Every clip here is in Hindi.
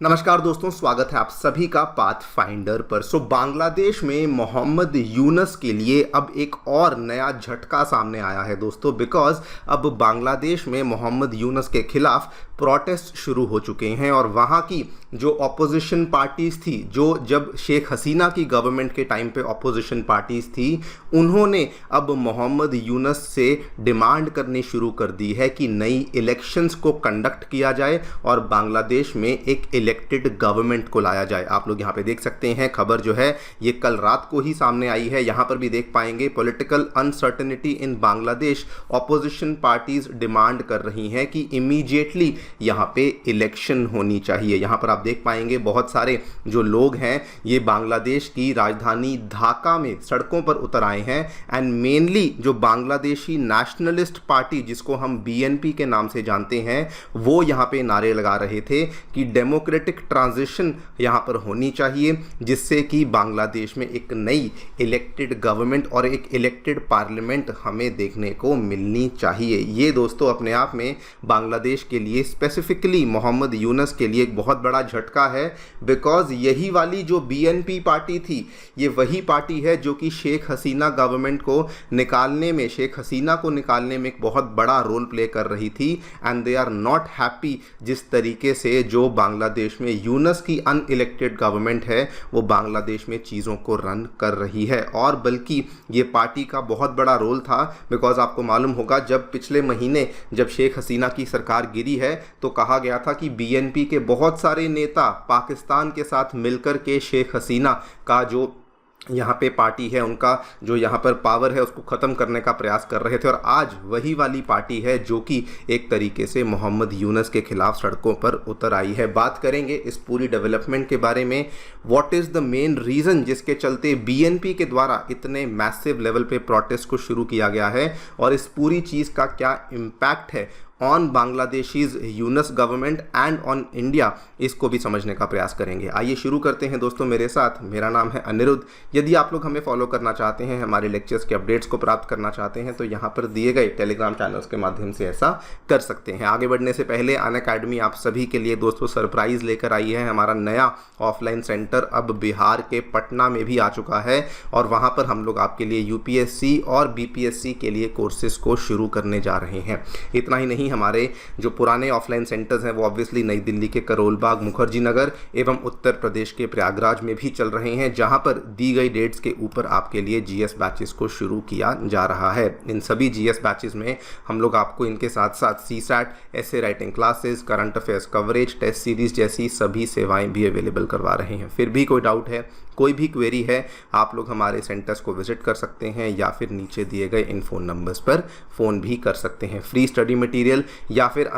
नमस्कार दोस्तों, स्वागत है आप सभी का पाथ फाइंडर पर। बांग्लादेश में मोहम्मद यूनुस के लिए अब एक और नया झटका सामने आया है दोस्तों, बिकॉज अब बांग्लादेश में मोहम्मद यूनुस के खिलाफ प्रोटेस्ट शुरू हो चुके हैं और वहाँ की जो अपोजिशन पार्टीज़ थी, जो जब शेख हसीना की गवर्नमेंट के टाइम पे अपोजिशन पार्टीज़ थी, उन्होंने अब मोहम्मद यूनुस से डिमांड करनी शुरू कर दी है कि नई इलेक्शंस को कंडक्ट किया जाए और बांग्लादेश में एक इलेक्टेड गवर्नमेंट को लाया जाए। आप लोग यहाँ पे देख सकते हैं, खबर जो है ये कल रात को ही सामने आई है। यहाँ पर भी देख पाएंगे, पॉलिटिकल अनसर्टेनिटी इन बांग्लादेश, अपोजिशन पार्टीज डिमांड कर रही हैं कि इमीडिएटली यहाँ पे इलेक्शन होनी चाहिए। यहाँ पर आप देख पाएंगे बहुत सारे जो लोग हैं ये बांग्लादेश की राजधानी ढाका में सड़कों पर उतर आए हैं एंड मेनली जो बांग्लादेशी नेशनलिस्ट पार्टी जिसको हम बीएनपी के नाम से जानते हैं, वो यहाँ पे नारे लगा रहे थे कि डेमोक्रेटिक ट्रांजिशन यहाँ पर होनी चाहिए, जिससे कि बांग्लादेश में एक नई इलेक्टेड गवर्नमेंट और एक इलेक्टेड पार्लियामेंट हमें देखने को मिलनी चाहिए। ये दोस्तों अपने आप में बांग्लादेश के लिए, स्पेसिफिकली मोहम्मद यूनुस के लिए एक बहुत बड़ा झटका है, बिकॉज यही वाली जो बीएनपी पार्टी थी, ये वही पार्टी है जो कि शेख हसीना गवर्नमेंट को निकालने में, शेख हसीना को निकालने में एक बहुत बड़ा रोल प्ले कर रही थी and they are not happy जिस तरीके से जो बांग्लादेश में यूनुस की अनइलेक्टेड गवर्नमेंट है वो बांग्लादेश में चीज़ों को रन कर रही है। और बल्कि ये पार्टी का बहुत बड़ा रोल था, बिकॉज आपको मालूम होगा जब पिछले महीने जब शेख हसीना की सरकार गिरी है तो कहा गया था कि बीएनपी के बहुत सारे नेता पाकिस्तान के साथ मिलकर के शेख हसीना का जो यहाँ पे पार्टी है, उनका जो यहाँ पर पावर है उसको ख़त्म करने का प्रयास कर रहे थे। और आज वही वाली पार्टी है जो कि एक तरीके से मोहम्मद यूनुस के खिलाफ सड़कों पर उतर आई है। बात करेंगे इस पूरी डेवलपमेंट के बारे में, what is the main reason जिसके चलते बीएनपी के द्वारा इतने मैसिव लेवल पे प्रोटेस्ट को शुरू किया गया है और इस पूरी चीज़ का क्या इम्पैक्ट है on Bangladeshis Yunus government and on India, इसको भी समझने का प्रयास करेंगे। आइए शुरू करते हैं दोस्तों मेरे साथ। मेरा नाम है अनिरुद्ध। यदि आप लोग हमें फॉलो करना चाहते हैं, हमारे लेक्चर्स के अपडेट्स को प्राप्त करना चाहते हैं, तो यहाँ पर दिए गए टेलीग्राम चैनल्स के माध्यम से ऐसा कर सकते हैं। आगे बढ़ने से पहले अनअकैडमी आप सभी के लिए दोस्तों सरप्राइज़ लेकर आई है। हमारा नया ऑफलाइन सेंटर अब बिहार के पटना में भी आ चुका है और वहाँ पर हम लोग आपके लिए यूपीएससी और बीपीएससी के लिए कोर्सेज को शुरू करने जा रहे हैं। इतना ही नहीं, हमारे जो पुराने ऑफलाइन सेंटर्स हैं वो ऑब्वियसली नई दिल्ली के करोल बाग, मुखर्जी नगर एवं उत्तर प्रदेश के प्रयागराज में भी चल रहे हैं, जहां पर दी गई डेट्स के ऊपर आपके लिए जीएस बैचेस को शुरू किया जा रहा है। इन सभी जीएस बैचेस में हम लोग आपको इनके साथ साथ CSAT, essay writing classes, current affairs coverage, test series जैसी सभी सेवाएं भी अवेलेबल करवा रहे हैं। फिर भी कोई डाउट है, कोई भी क्वेरी है, आप लोग हमारे सेंटर्स को विजिट कर सकते हैं या फिर नीचे दिए गए इन फ़ोन नंबर्स पर फ़ोन भी कर सकते हैं। फ्री स्टडी मटेरियल या फिर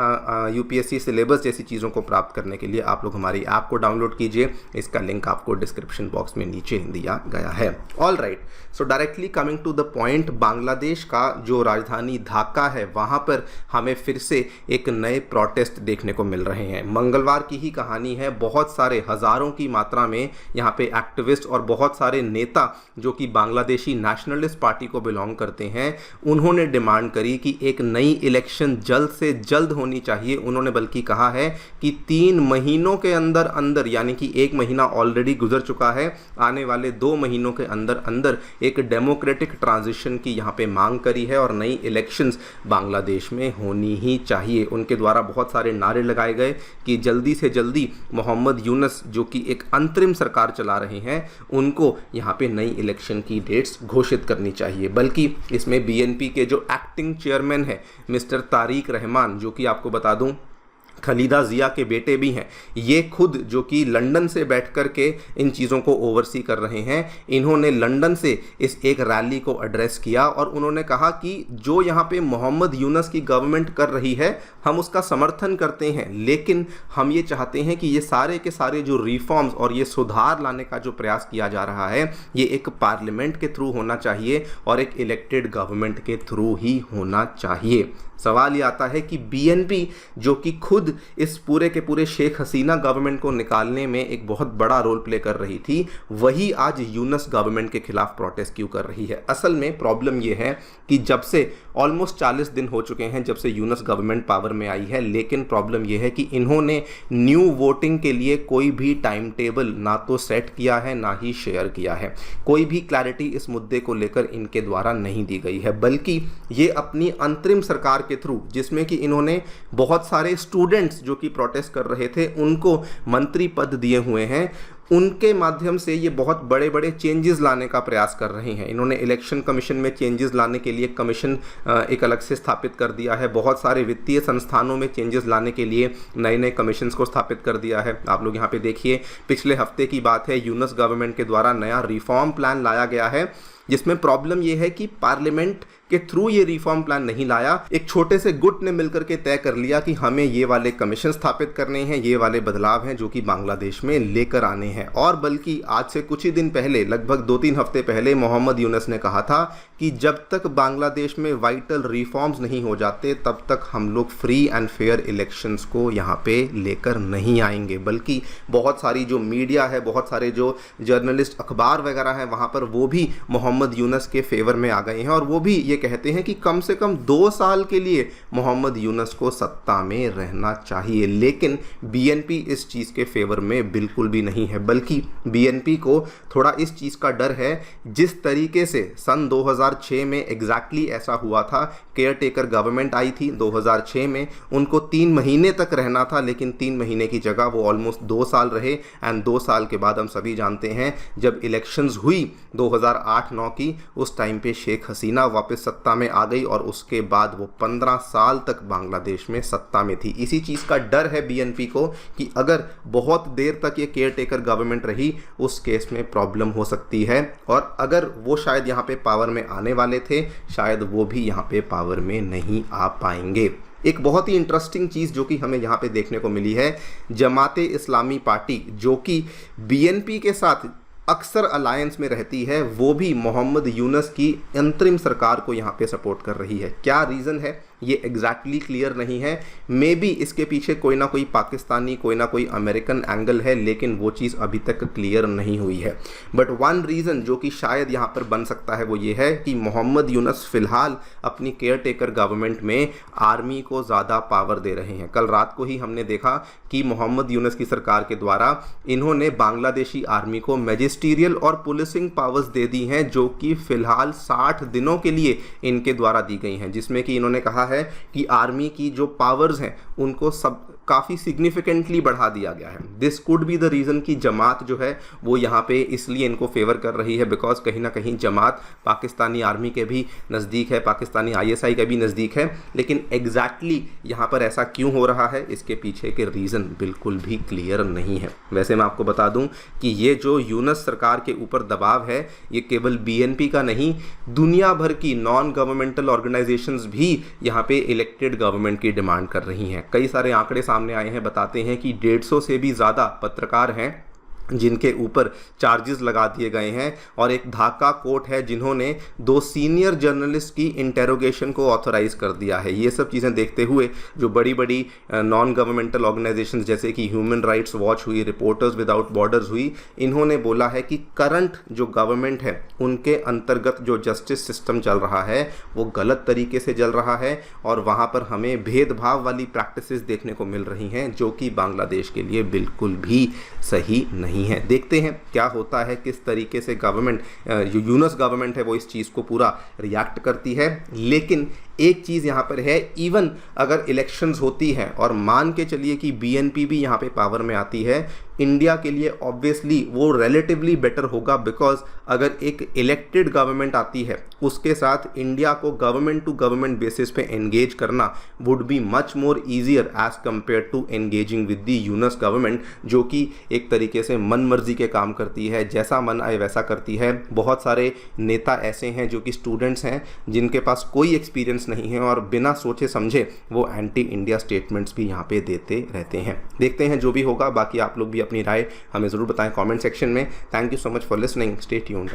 यूपीएससी सिलेबस जैसी चीज़ों को प्राप्त करने के लिए आप लोग हमारी ऐप को डाउनलोड कीजिए। इसका लिंक आपको डिस्क्रिप्शन बॉक्स में नीचे दिया गया है। All right, so directly coming to the point, Bangladesh का जो राजधानी ढाका है वहाँ पर हमें फिर से एक नए प्रोटेस्ट देखने को मिल रहे हैं। मंगलवार की ही कहानी है, बहुत सारे हज़ारों की मात्रा में यहाँ पे एक्टिविस्ट और बहुत सारे नेता जो कि बांग्लादेशी नेशनलिस्ट पार्टी को बिलोंग करते हैं, उन्होंने डिमांड करी कि एक नई इलेक्शन जल्द से जल्द होनी चाहिए। उन्होंने बल्कि कहा है कि 3 महीनों के अंदर अंदर, यानी कि 1 महीना ऑलरेडी गुजर चुका है, आने वाले 2 महीनों के अंदर अंदर एक डेमोक्रेटिक ट्रांजिशन की यहाँ पे मांग करी है और नई इलेक्शंस बांग्लादेश में होनी ही चाहिए। उनके द्वारा बहुत सारे नारे लगाए गए कि जल्दी से जल्दी मोहम्मद यूनुस जो कि एक अंतरिम सरकार चला रहे हैं उनको यहाँ पे नई इलेक्शन की डेट्स घोषित करनी चाहिए। बल्कि इसमें बीएनपी के जो एक्टिंग चेयरमैन है मिस्टर तारिक रहमान, जो कि आपको बता दूं खलीदा जिया के बेटे भी हैं, ये खुद जो कि लंदन से बैठ कर के इन चीज़ों को ओवरसी कर रहे हैं, इन्होंने लंदन से इस एक रैली को एड्रेस किया और उन्होंने कहा कि जो यहाँ पे मोहम्मद यूनुस की गवर्नमेंट कर रही है हम उसका समर्थन करते हैं, लेकिन हम ये चाहते हैं कि ये सारे के सारे जो रिफॉर्म्स और ये सुधार लाने का जो प्रयास किया जा रहा है ये एक पार्लियामेंट के थ्रू होना चाहिए और एक इलेक्टेड गवर्नमेंट के थ्रू ही होना चाहिए। सवाल ये आता है कि बीएनपी जो कि खुद इस पूरे के पूरे शेख हसीना गवर्नमेंट को निकालने में एक बहुत बड़ा रोल प्ले कर रही थी, वही आज यूनुस गवर्नमेंट के खिलाफ प्रोटेस्ट क्यों कर रही है। असल में प्रॉब्लम ये है कि जब से ऑलमोस्ट 40 दिन हो चुके हैं जब से यूनुस गवर्नमेंट पावर में आई है, लेकिन प्रॉब्लम यह है कि इन्होंने न्यू वोटिंग के लिए कोई भी टाइम टेबल ना तो सेट किया है ना ही शेयर किया है। कोई भी क्लैरिटी इस मुद्दे को लेकर इनके द्वारा नहीं दी गई है, बल्कि ये अपनी अंतरिम सरकार के थ्रू, जिसमें कि इन्होंने बहुत सारे स्टूडेंट्स जो कि प्रोटेस्ट कर रहे थे उनको मंत्री पद दिए हुए हैं, उनके माध्यम से ये बहुत बड़े बड़े चेंजेस लाने का प्रयास कर रहे हैं। इन्होंने इलेक्शन कमीशन में चेंजेस लाने के लिए कमीशन एक अलग से स्थापित कर दिया है। बहुत सारे वित्तीय संस्थानों में चेंजेस लाने के लिए नए नए कमीशंस को स्थापित कर दिया है। आप लोग यहाँ पे देखिए, पिछले हफ्ते की बात है, यूनुस गवर्नमेंट के द्वारा नया रिफॉर्म प्लान लाया गया है, जिसमें प्रॉब्लम यह है कि पार्लियामेंट के थ्रू ये रिफॉर्म प्लान नहीं लाया। एक छोटे से गुट ने मिलकर के तय कर लिया कि हमें ये वाले कमीशन स्थापित करने हैं, ये वाले बदलाव हैं जो कि बांग्लादेश में लेकर आने हैं। और बल्कि आज से कुछ ही दिन पहले, लगभग 2-3 हफ्ते पहले, मोहम्मद यूनुस ने कहा था कि जब तक बांग्लादेश में वाइटल रिफॉर्म्स नहीं हो जाते तब तक हम लोग फ्री एंड फेयर इलेक्शंस को यहाँ पे लेकर नहीं आएंगे। बल्कि बहुत सारी जो मीडिया है, बहुत सारे जो जर्नलिस्ट, अखबार वगैरह हैं, वहाँ पर वो भी मोहम्मद यूनुस के फेवर में आ गए हैं और वो भी ये कहते हैं कि कम से कम 2 साल के लिए मोहम्मद यूनुस को सत्ता में रहना चाहिए। लेकिन बीएनपी इस चीज़ के फेवर में बिल्कुल भी नहीं है, बल्कि बीएनपी को थोड़ा इस चीज़ का डर है, जिस तरीके से सन 2006 में एग्जैक्टली ऐसा हुआ था। केयर टेकर गवर्नमेंट आई थी 2006 में, उनको 3 महीने तक रहना था, लेकिन 3 महीने की जगह वो ऑलमोस्ट 2 साल रहे। एंड 2 साल के बाद हम सभी जानते हैं जब इलेक्शंस हुई 2008-9 की, उस टाइम पे शेख हसीना वापस सत्ता में आ गई और उसके बाद वो 15 साल तक बांग्लादेश में सत्ता में थी। इसी चीज़ का डर है बीएनपी को कि अगर बहुत देर तक ये केयर टेकर गवर्नमेंट रही, उस केस में प्रॉब्लम हो सकती है। और अगर वो शायद यहाँ पे पावर में आने वाले थे, शायद वो भी यहाँ पे पावर में नहीं आ पाएंगे। एक बहुत ही इंटरेस्टिंग चीज़ जो कि हमें यहाँ पे देखने को मिली है, जमाते इस्लामी पार्टी जो कि बीएनपी के साथ अक्सर अलायंस में रहती है, वो भी मोहम्मद यूनुस की अंतरिम सरकार को यहाँ पे सपोर्ट कर रही है। क्या रीज़न है ये एग्जैक्टली क्लियर नहीं है। मे बी इसके पीछे कोई ना कोई पाकिस्तानी, कोई ना कोई अमेरिकन एंगल है, लेकिन वो चीज़ अभी तक क्लियर नहीं हुई है। बट वन रीज़न जो कि शायद यहाँ पर बन सकता है वो ये है कि मोहम्मद यूनुस फ़िलहाल अपनी केयर टेकर गवर्नमेंट में आर्मी को ज़्यादा पावर दे रहे हैं। कल रात को ही हमने देखा कि मोहम्मद यूनुस की सरकार के द्वारा इन्होंने बांग्लादेशी आर्मी को मैजिस्टीरियल और पुलिसिंग पावर्स दे दी हैं, जो कि फ़िलहाल 60 दिनों के लिए इनके द्वारा दी गई हैं, जिसमें कि इन्होंने कहा है कि आर्मी की जो पावर्स हैं उनको सब काफ़ी सिग्निफिकेंटली बढ़ा दिया गया है। This could be the reason कि जमात जो है वो यहाँ पे इसलिए इनको फेवर कर रही है, बिकॉज कहीं ना कहीं जमात पाकिस्तानी आर्मी के भी नज़दीक है, पाकिस्तानी आईएसआई के भी नज़दीक है। लेकिन एग्जैक्टली यहाँ पर ऐसा क्यों हो रहा है, इसके पीछे के रीज़न बिल्कुल भी क्लियर नहीं है। वैसे मैं आपको बता दूँ कि ये जो यूनुस सरकार के ऊपर दबाव है, ये केवल बीएनपी का नहीं, दुनिया भर की नॉन गवर्नमेंटल ऑर्गेनाइजेशंस भी यहाँ पे इलेक्टेड गवर्नमेंट की डिमांड कर रही हैं। कई सारे आंकड़े सामने आए हैं, बताते हैं कि 150 से भी ज़्यादा पत्रकार हैं जिनके ऊपर चार्जेस लगा दिए गए हैं, और एक ढाका कोर्ट है जिन्होंने 2 सीनियर जर्नलिस्ट की इंटेरोगेशन को ऑथराइज कर दिया है। ये सब चीज़ें देखते हुए जो बड़ी बड़ी नॉन गवर्नमेंटल ऑर्गेनाइजेशंस जैसे कि ह्यूमन राइट्स वॉच हुई, रिपोर्टर्स विदाउट बॉर्डर्स हुई, इन्होंने बोला है कि करंट जो गवर्नमेंट है उनके अंतर्गत जो जस्टिस सिस्टम चल रहा है वो गलत तरीके से चल रहा है, और वहाँ पर हमें भेदभाव वाली प्रैक्टिसेस देखने को मिल रही हैं जो कि बांग्लादेश के लिए बिल्कुल भी सही नहीं है। देखते हैं क्या होता है, किस तरीके से गवर्नमेंट, जो यूनुस गवर्नमेंट है वो इस चीज़ को पूरा रिएक्ट करती है। लेकिन एक चीज़ यहाँ पर है, इवन अगर इलेक्शंस होती हैं और मान के चलिए कि बीएनपी भी यहाँ पे पावर में आती है, इंडिया के लिए ऑब्वियसली वो रिलेटिवली बेटर होगा, बिकॉज अगर एक इलेक्टेड गवर्नमेंट आती है उसके साथ इंडिया को गवर्नमेंट टू गवर्नमेंट बेसिस पे एंगेज करना would be much more easier as compare to engaging with the Yunus government, जो कि एक तरीके से मन मर्जी के काम करती है, जैसा मन आए वैसा करती है। बहुत सारे नेता ऐसे हैं जो कि स्टूडेंट्स हैं जिनके पास कोई एक्सपीरियंस नहीं है और बिना सोचे समझे वो एंटी इंडिया स्टेटमेंट्स भी यहाँ पे देते रहते हैं। देखते हैं जो भी होगा, बाकी आप लोग भी अपनी राय हमें ज़रूर बताएं कमेंट सेक्शन में। Thank you so much for listening, stay tuned.